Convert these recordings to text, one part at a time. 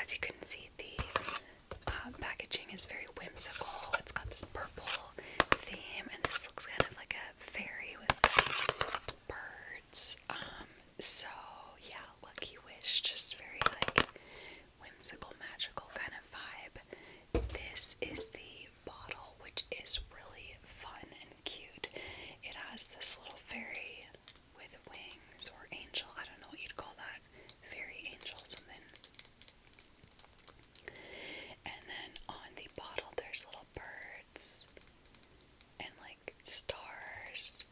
as you can see, the packaging is very whimsical. It's got this purple theme, and this looks kind of like a fairy with birds. So yeah, Lucky Wish, just very like whimsical, magical kind of vibe. This is the bottle, which is really fun and cute. It has this little fairy with wings, or angel, I don't know what you'd call that. Fairy angel, something. And then on the bottle there's little birds and like stars,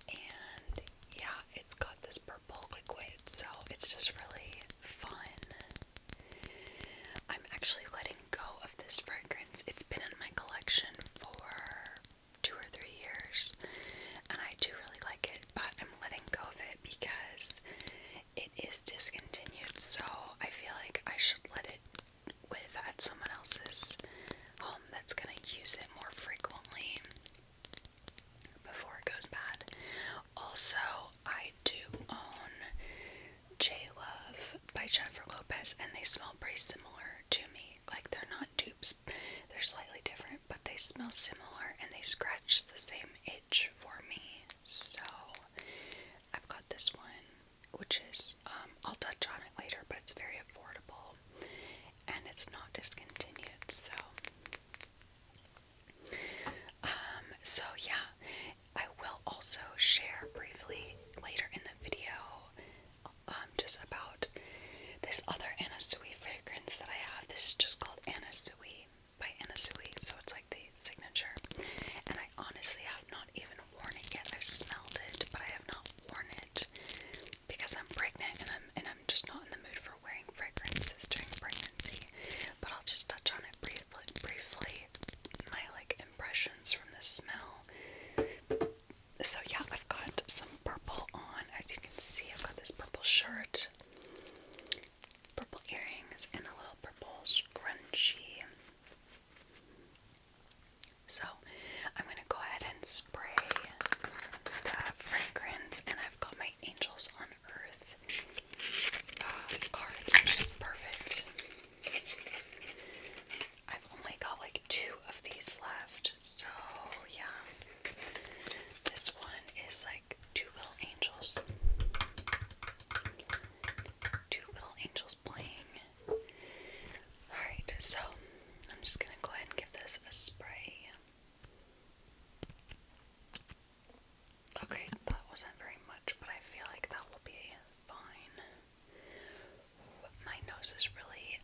and yeah, it's got this purple liquid, so it's just really fun. I'm actually letting go of this fragrance. It's been in my collection for 2 or 3 years, and I do really like it, but I'm letting go of it because it is discontinued, so I feel like I should let it live at someone else's home that's gonna use it more frequently before it goes bad. Also, I do own J Love by Jennifer Lopez, and they smell pretty similar to me. Like, they're not dupes, they're slightly different, but they smell similar and they scratch the same itch for me. So I've got this one, which is I'll touch on it later, but it's very affordable and it's not discontinued. So yeah, I will also share briefly later in the video just about this other Anna Sui fragrance that I have. This is just called Anna Sui by Anna Sui, so it's like the signature, and I honestly have not even worn it yet. I've smelled it, but I have not worn it because I'm pregnant and I'm just not in the mood for wearing fragrances during pregnancy. But I'll just touch on it briefly, my like impressions from the smell. So yeah, I've got some purple on. As you can see, I've got this purple shirt, purple earrings, and a little purple scrunchie. So I'm gonna go ahead and spray the fragrance, and I've got my Angels on Earth cards, which is perfect. I've only got like 2 of these left, so yeah. This one is like 2 little angels. 2 little angels playing. Alright, so I'm just gonna go ahead and give this a spray. Okay, that wasn't very much, but I feel like that will be fine. My nose is really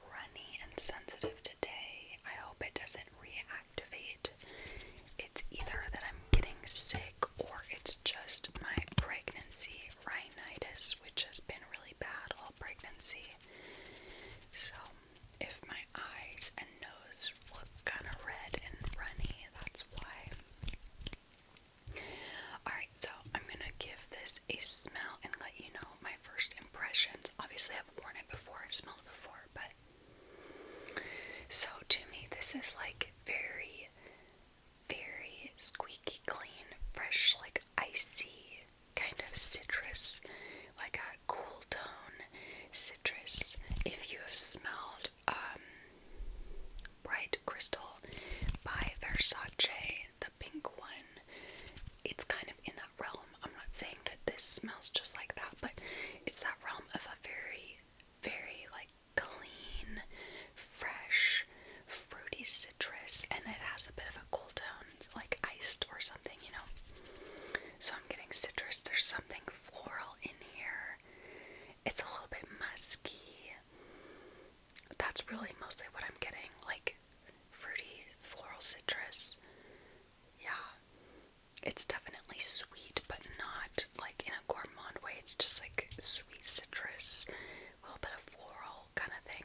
runny and sensitive today. I hope it doesn't reactivate. It's either that I'm getting sick or it's just my pregnancy rhinitis, which has been really bad all pregnancy. So if my eyes and nose look kind of red and runny, that's why. Alright, so I'm gonna give this a smell and let you know my first impressions. Obviously I've worn it before, I've smelled it before, but so to me this is like very, very squeaky clean, fresh, like icy kind of citrus, like a cool tone citrus. If you have smelled Bright Crystal by Versace, the pink one, it's kind of in that realm. I'm not saying that this smells just like that, but it's that realm of a very, very like clean, fresh, fruity citrus, and it has a bit of a cool tone, like iced or something, you know. So I'm getting citrus. There's something floral in here. It's a little bit musky. That's really mostly what I'm getting, like fruity floral citrus. Yeah, it's definitely sweet, but not like in a gourmand way. It's just like sweet citrus, a little bit of floral kind of thing.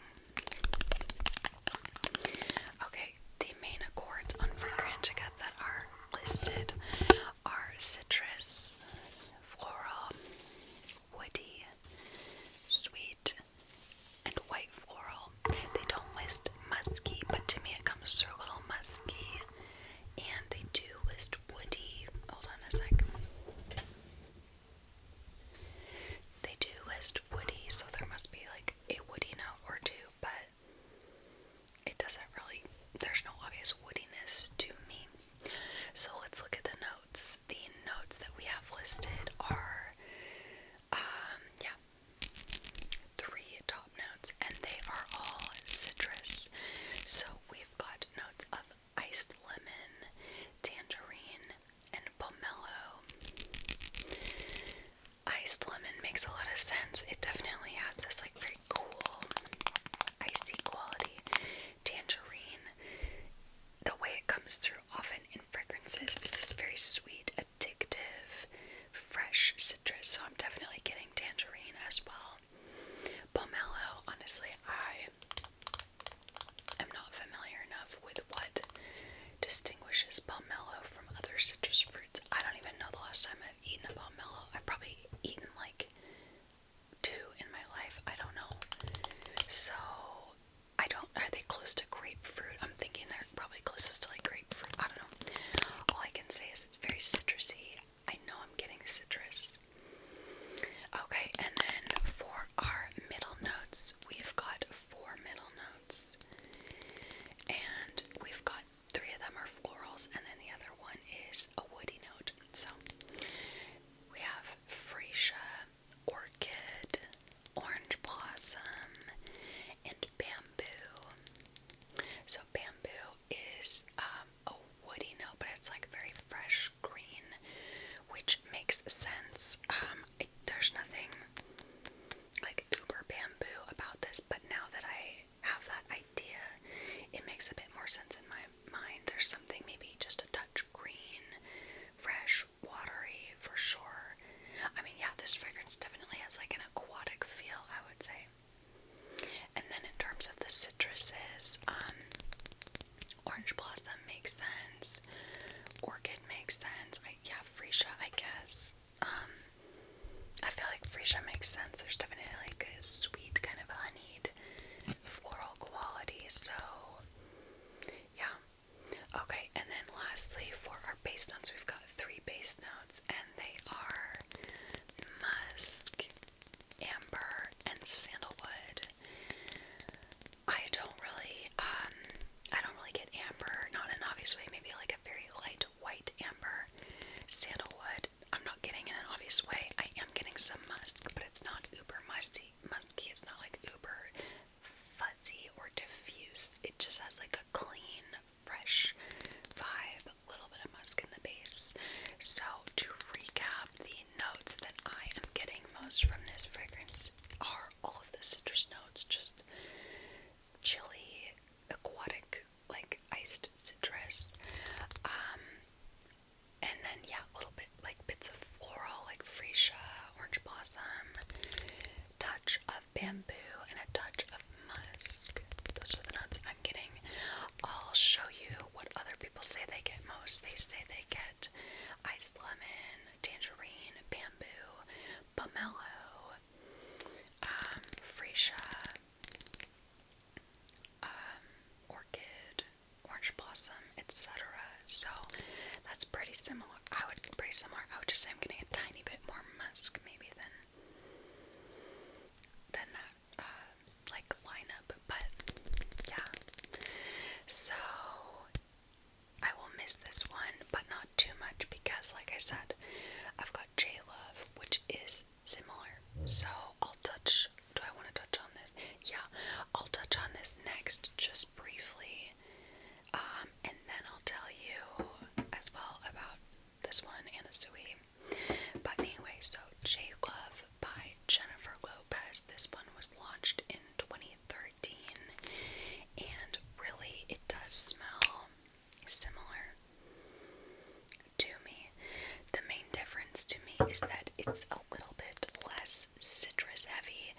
Okay, the main accords on Fragrantica that are listed are citrus, floral, woody, sweet, and white floral. They don't list musky, but to me it comes through a little musky. And they do list woody. Hold on distinguishes pomelo from other citrus fruits? I don't even know the last time I've eaten a pomelo. I've probably eaten like 2 in my life. I don't know. So, are they close to grapefruit? I'm thinking they're probably closest to like grapefruit. I don't know. All I can say is it's very citrusy. I know I'm getting citrus. Okay, and then for our middle notes, we've got 4 middle notes. And we've got 3 of them are florals, and then the other one is a woody note. So, we have freesia, orchid, orange blossom, and bamboo. So bamboo is a woody note, but it's like very fresh green, which makes sense. There's nothing like uber bamboo about this, but now that I have that idea, it makes a bit more sense in my mind. There's something maybe just a touch green, fresh, watery for sure. I mean, yeah, this fragrance definitely has like an aquatic feel, I would say. And then in terms of the citruses, orange blossom makes sense, orchid makes sense, yeah, freesia, I guess. I feel like freesia makes sense. There's definitely like a sweet kind of honeyed floral quality, so yeah. Okay, and then lastly for our base notes, we've got 3 base notes, and they are musk, amber, and sandalwood. I don't really get amber, not in an obvious way, maybe like a very light white amber. Sandalwood, I'm not getting in an obvious way. I am getting some musk, but it's not uber musky. It's not like uber fuzzy or diffuse. It just has like a clean, fresh vibe, a little bit of musk in the base. So to recap, the notes that I am getting most from this fragrance are all of the citrus notes, just chili, aquatic, like iced citrus. And then yeah, a little bit like bits of floral, like freesia, orange blossom, touch of bamboo, and a touch of musk. Those are the notes I'm getting. I'll show you what other people say they get most. They say they get iced lemon, tangerine, bamboo, pomelo, freesia, orchid, orange blossom, etc. So that's pretty similar. I would just say I'm getting a tiny bit more musk maybe than that like lineup, but yeah. So I will miss this one, but not too much because, like I said, I've got J Love, which is similar. So I'll touch. Do I want to touch on this? Yeah, I'll touch on this next, just briefly, and then I'll tell you as well about this one, Anna Sui. But anyway, so J Love by Jennifer Lopez. This one was launched in 2013, and really, it does smell similar to me. The main difference to me is that it's a little bit less citrus heavy.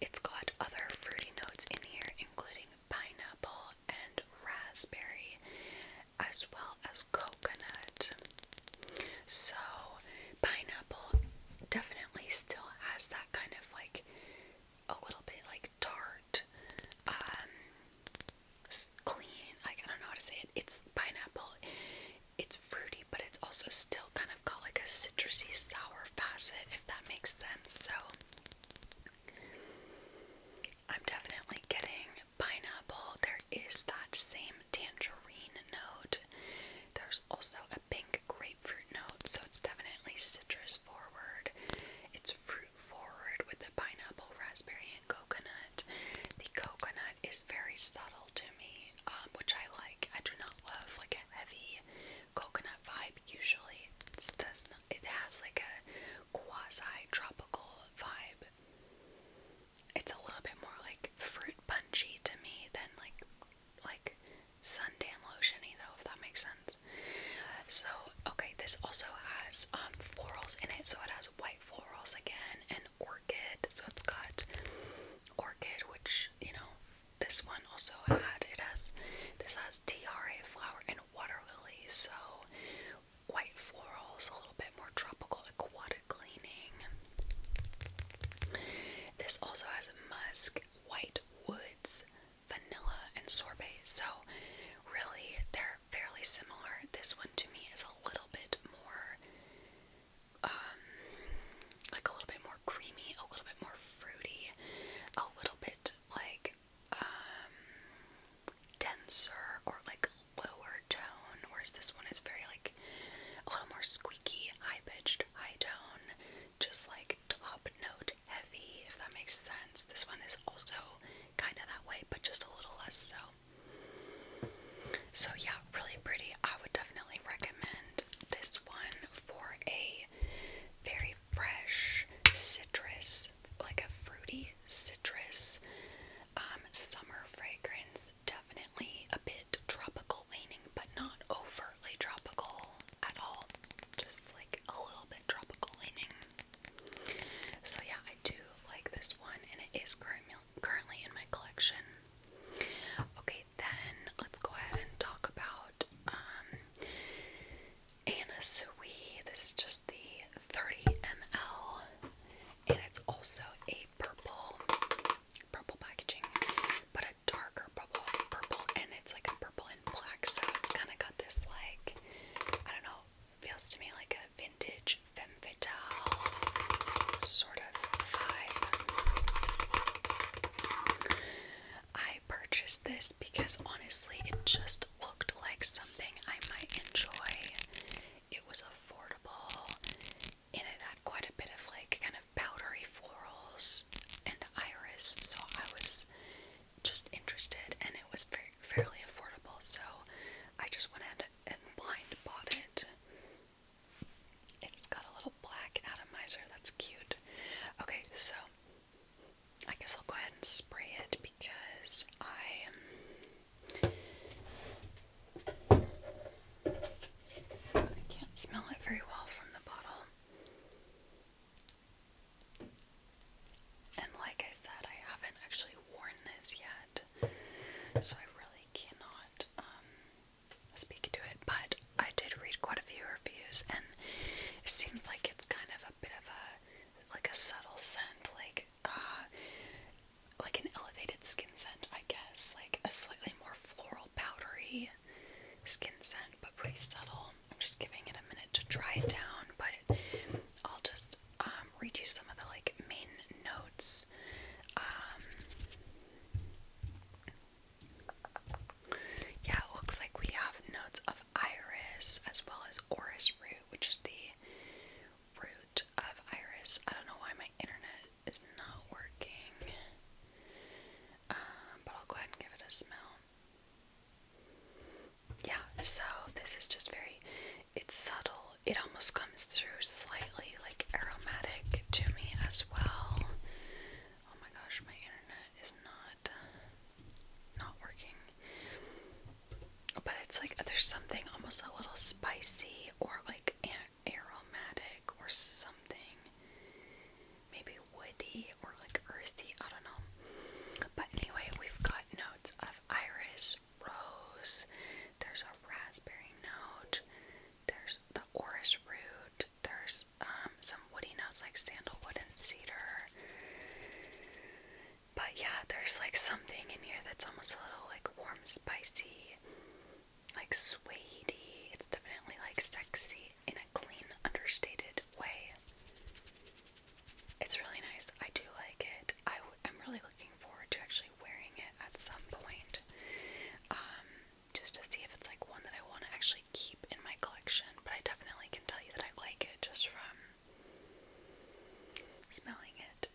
It's got other fruity notes in here, including pineapple and raspberry, as well as coconut. So, pineapple definitely still has that kind of like a little bit like tart, clean, like I don't know how to say it. It's pineapple, it's fruity, but it's also still kind of got like a citrusy sour facet, if that makes sense. So I'm definitely getting pineapple. There is that same tangerine note. There's also a pink grapefruit note, so it's definitely citrus forward. It's fruit forward with the pineapple, raspberry, and coconut. The coconut is very subtle to me, which I like. I do not love like a heavy coconut vibe usually. It has like a quasi-tropical vibe. It's a little bit more like fruit punchy to me than like suntan lotiony though, if that makes sense. So, okay, this also has florals in it, so it has white florals again, and orchid, so it's got orchid, which, you know, this one also this because honestly it just looked like something I might enjoy. It was affordable and it had quite a bit of like kind of powdery florals and iris, so I was just interested and it was fairly affordable, so I just went ahead and blind bought it. It's got a little black atomizer, that's cute. Okay, so I guess I'll go ahead and spray it because I can't smell it very well from the bottle. And like I said, I haven't actually worn this yet, so I really cannot speak to it, but I did read quite a few reviews and it seems like it's kind of a bit of a like a subtle scent, like an elevated skin scent, I guess, like a slightly more floral powdery skin scent, but pretty subtle. I'm just giving it a minute to dry it down, but I'll just read you some of the like main notes. Yeah, it looks like we have notes of iris as well as orris root, which is the root of iris. I don't know why my internet is not working, but I'll go ahead and give it a smell. Yeah, so this is just it's subtle. It almost comes through slightly like aromatic to me as well. Oh my gosh, my internet is not working. But it's like there's something almost a little spicy or like aromatic or something. Maybe woody or like earthy, I don't know. But anyway, we've got notes of iris, rose, there's a raspberry note, there's the orris root, there's some woody notes like sandalwood and cedar. But yeah, there's like something in here that's almost a little like warm, spicy, like suede-y. It's definitely like sexy in a clean, understated way. It's really nice. I do like it. I'm really looking forward to actually wearing it at some point. Just to see if it's like one that I want to actually keep in my collection. But I definitely can tell you that I like it just from smelling it.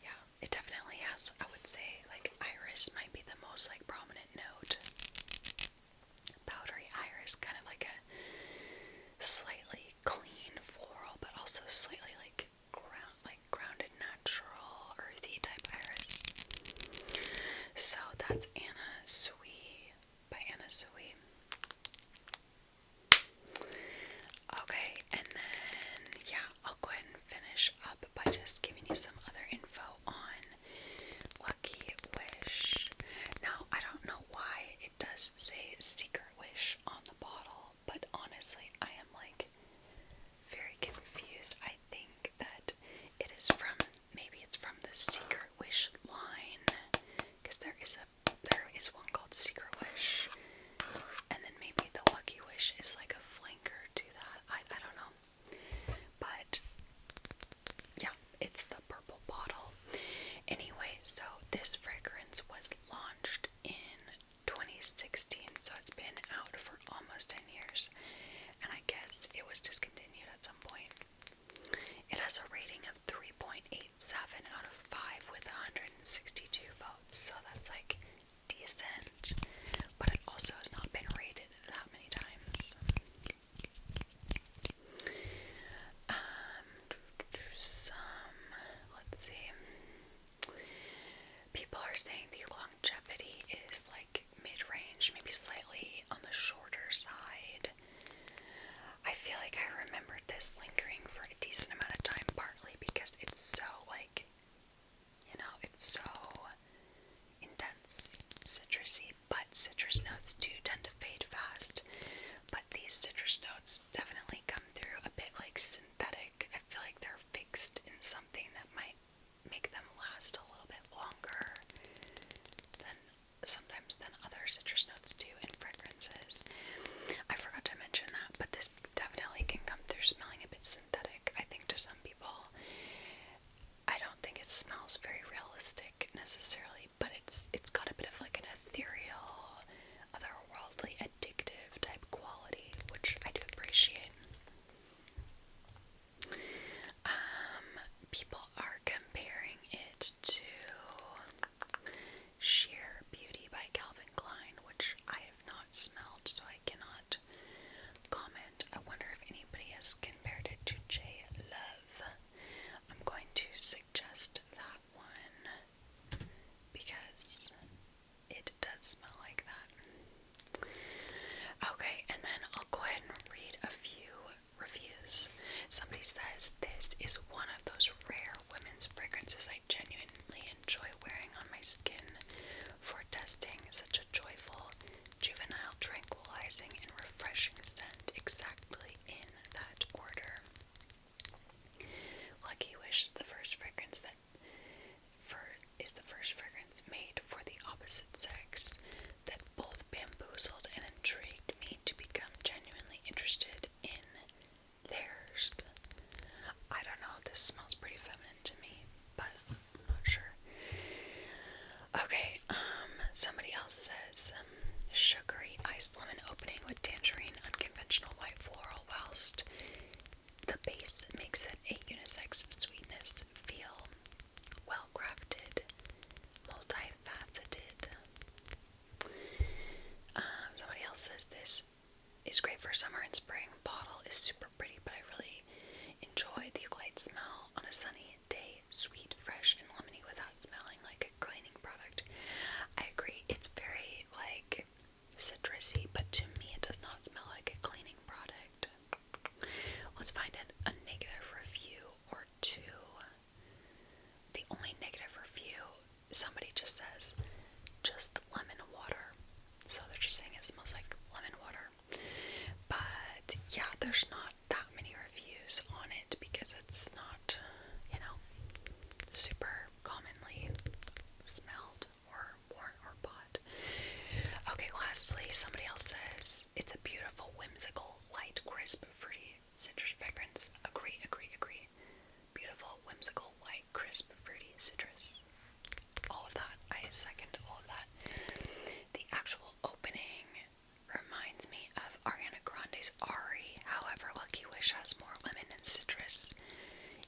Yeah, it definitely has, I would say, like iris might be the most like prominent note. Powdery iris, kind of like a slightly clean floral, but also slightly like grounded, natural, earthy type iris. So that's Anna Sui by Anna Sui. Okay, and then yeah, I'll go ahead and finish up by just giving you some other info on Lucky Wish. Now, I don't know why it does say Secret Wish on the bottle, but honestly, I am like very confused. I think that it is maybe it's from the Secret Wish line, because there is one called Secret Wish, and then maybe the Lucky Wish is like a flanker to that. I don't know, but yeah, it's the purple bottle. Anyway, so this fragrance was launched in 2016, so it's been out for almost 10 years, and I guess it was discontinued at some point. It has a rating of 3.87 out of 5 with 162 votes, so that's like decent, but it also has not been rated that many times. Let's see. People are saying the longevity is like mid-range, maybe slightly on the shorter side. I feel like I remembered this lingering for a decent amount of time, partly because it's so like, it's so intense, citrusy, but citrus notes do tend to fade fast. But these citrus notes definitely come through a bit like synthetic. I feel like they're fixed in something that might make them last a little bit longer than other citrus notes do in fragrances. I forgot to mention that, but this definitely can come through smelling a bit synthetic, I think, to some people. I don't think it smells very realistic necessarily, but it's got a bit of like an ethereal is great for summer and spring. Bottle is super pretty, but I really enjoy the light smell on a sunny day. Sweet, fresh, and lemony without smelling like a cleaning product. I agree. It's very like citrusy, but to me it does not smell like a cleaning product. Let's find a negative review or two. The only negative review, somebody just says, just lemon water. So they're just saying it smells like lemon water. But yeah, there's not that many reviews on it because it's not, you know, super commonly smelled or worn or bought. Okay, lastly, somebody else says it's a beautiful, whimsical, light, crisp, fruity citrus fragrance. Agree. Beautiful, whimsical, light, crisp, fruity citrus. All of that. I second all of that. The actual opening reminds me of Ariana Grande's Ari. However, Lucky Wish has more lemon and citrus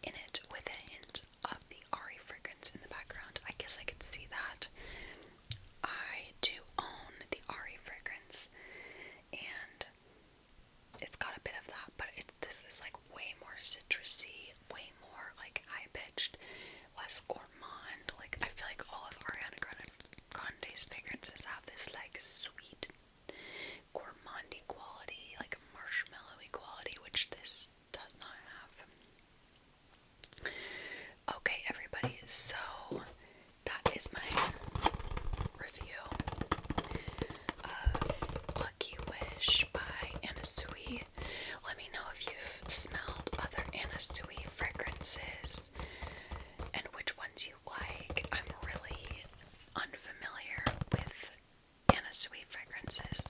in it with a hint of the Ari fragrance in the background. I guess I could see that. I do own the Ari fragrance, and it's got a bit of that, but this is like way more citrusy, way more like high-pitched, less gourmand. Like, I feel like all of Ariana Grande's fragrances have this like sweet, gourmandy quality, like marshmallowy quality, which this does not have. Okay, everybody, so that is my review of Lucky Wish by Anna Sui. Let me know if you've smelled other Anna Sui fragrances and which ones you like. I'm really unfamiliar with Anna Sui fragrances.